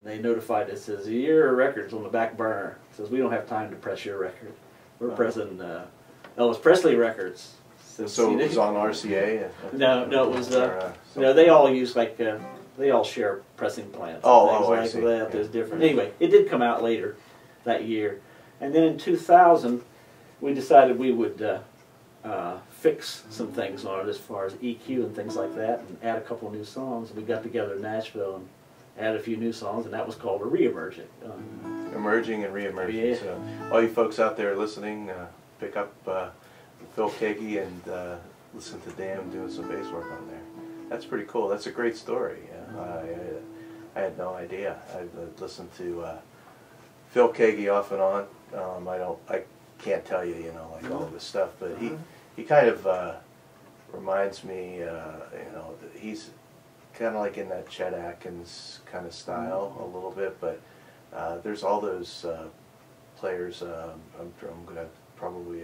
They notified us, says, your record's on the back burner. Says, we don't have time to press your record. We're pressing Elvis Presley records. So it was on RCA? No, it was, no, they all use like, they all share pressing plants. I Things see. like that. There's different. Anyway, it did come out later that year. And then in 2000, we decided we would fix some things on it as far as EQ and things like that, and add a couple of new songs. We got together in Nashville and added a few new songs, and that was called a re-emerging. Emerging and re-emerging. Yeah. So all you folks out there listening, pick up Phil Kagi and listen to Dan doing some bass work on there. That's pretty cool. That's a great story. I had no idea. I've listened to Phil Kagi off and on. I can't tell you, you know, like all of his stuff, but he kind of reminds me, you know, he's kind of like in that Chet Atkins kind of style a little bit, but there's all those players. I'm going to probably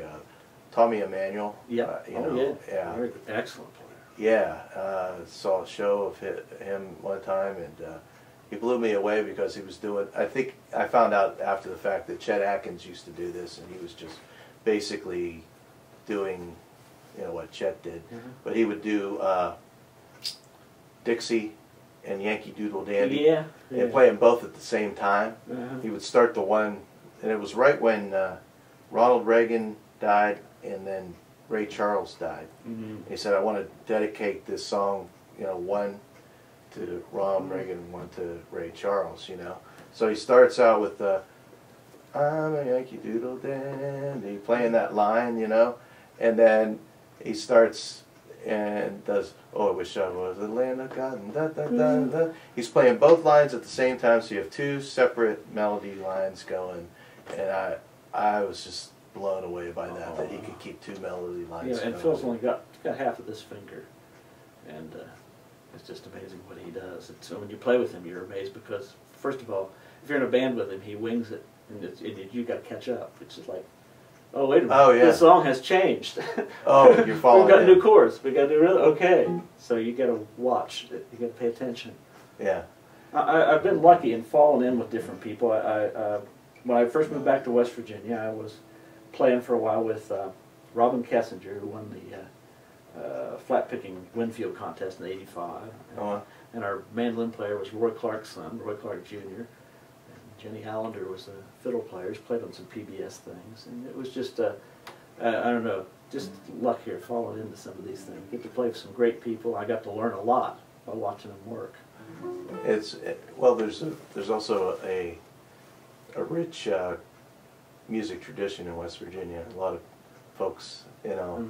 Tommy Emmanuel. Yeah. You know, yeah. Very good. Excellent player. Yeah. Saw a show of him one time, and he blew me away because he was doing. I think I found out after the fact that Chet Atkins used to do this, and he was just basically doing, you know, what Chet did, but he would do Dixie and Yankee Doodle Dandy, and play them both at the same time. He would start the one, and it was right when Ronald Reagan died, and then Ray Charles died. He said, "I want to dedicate this song, you know, one to Ronald Reagan and one to Ray Charles." You know, so he starts out with "I'm a Yankee Doodle Dandy," playing that line, you know, and then he starts and does, "Oh, I wish I was a land of cotton." Da, da, da, da. He's playing both lines at the same time, so you have two separate melody lines going, and I was just blown away by that he could keep two melody lines and going. Phil's only got half of this finger, and it's just amazing what he does. And so when you play with him, you're amazed because, first of all, if you're in a band with him, he wings it, and you got to catch up. It's just like, oh, wait a minute, oh, yeah. This song has changed. Oh, you're following. We've got new chords. We got to really okay. So you got to watch. You got to pay attention. Yeah. I've been lucky in falling in with different people. When I first moved back to West Virginia, I was playing for a while with Robin Kessinger, who won the flat picking Winfield contest in '85. And our mandolin player was Roy Clark's son, Roy Clark Jr. And Jenny Allender was the fiddle player. He's played on some PBS things. And it was just, I don't know, just luck here, falling into some of these things. Get to play with some great people. I got to learn a lot by watching them work. Well, there's also a rich music tradition in West Virginia. A lot of folks, you know,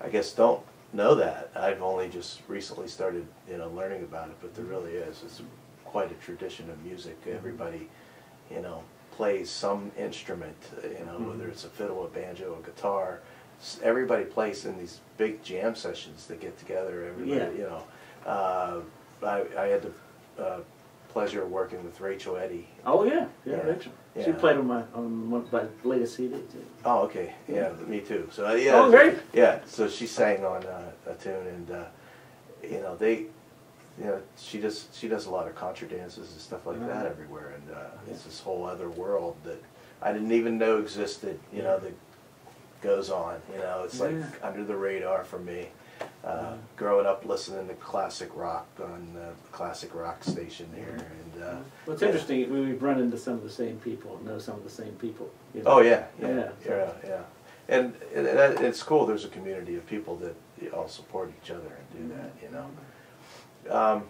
I guess don't know that. I've only just recently started, you know, learning about it, but there really is. It's quite a tradition of music. Everybody, you know, plays some instrument, you know, whether it's a fiddle, a banjo, a guitar. Everybody plays in these big jam sessions that get together. Everybody, you know. I had the pleasure of working with Rachel Eddy. Oh yeah, Rachel. Yeah. She played on my latest CD too. Oh, okay. Yeah, me too. So Oh, great. Yeah, so she sang on a tune, and you know, she does a lot of contra dances and stuff like that everywhere, and it's this whole other world that I didn't even know existed. You know, that goes on. You know, it's like under the radar for me. Growing up listening to classic rock on the classic rock station here, and well, it's interesting. We've run into some of the same people and know some of the same people. You know? Oh yeah, and it's cool. There's a community of people that all support each other and do that. You know.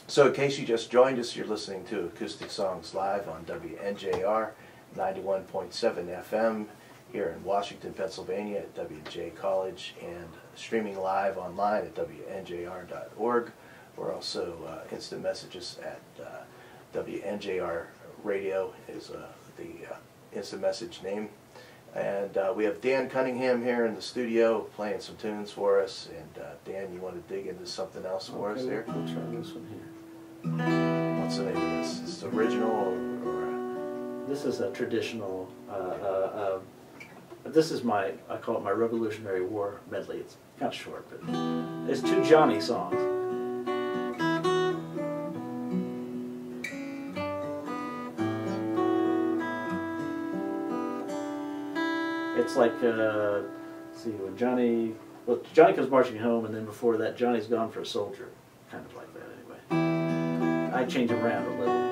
So in case you just joined us, you're listening to Acoustic Songs live on WNJR 91.7 FM. Here in Washington, Pennsylvania at WJ College, and streaming live online at WNJR.org. We're also instant messages at WNJR Radio is the instant message name. And we have Dan Cunningham here in the studio playing some tunes for us. And Dan, you want to dig into something else for us here? We'll try this one here. What's the name of this? Is it original or This is a traditional. This is I call it my Revolutionary War medley. It's kind of short, but it's two Johnny songs. it's like, let's see, when Johnny comes marching home, and then before that, Johnny's gone for a soldier. Kind of like that, anyway. I change them around a little.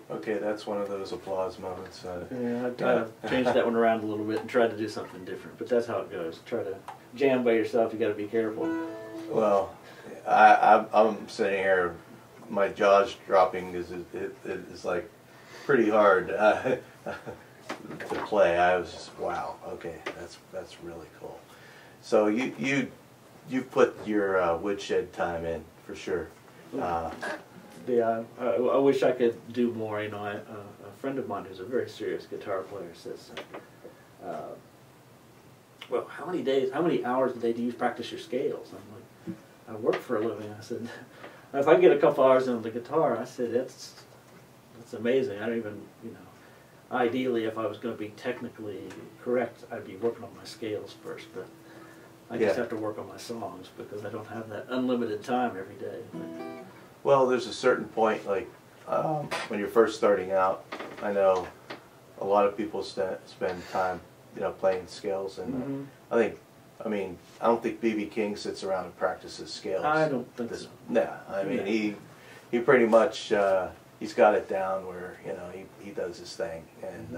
Okay, that's one of those applause moments. Yeah, I changed that one around a little bit and tried to do something different, but that's how it goes. Try to jam by yourself, you got to be careful. Well, I'm sitting here, my jaw's dropping because it is like pretty hard to play. I was just, wow, okay, that's really cool. So you've put your woodshed time in for sure. Yeah, I wish I could do more. You know, a friend of mine who's a very serious guitar player says, "Well, how many hours a day do you practice your scales?" I'm like, "I work for a living." I said, "If I get a couple hours on the guitar," I said, "that's amazing. I don't even, you know, ideally, if I was going to be technically correct, I'd be working on my scales first, but I just have to work on my songs because I don't have that unlimited time every day." Well, there's a certain point, like when you're first starting out, I know a lot of people spend time, you know, playing scales, and I don't think B.B. King sits around and practices scales. I don't think so. Yeah, I mean, he pretty much, he's got it down where, you know, he does his thing, and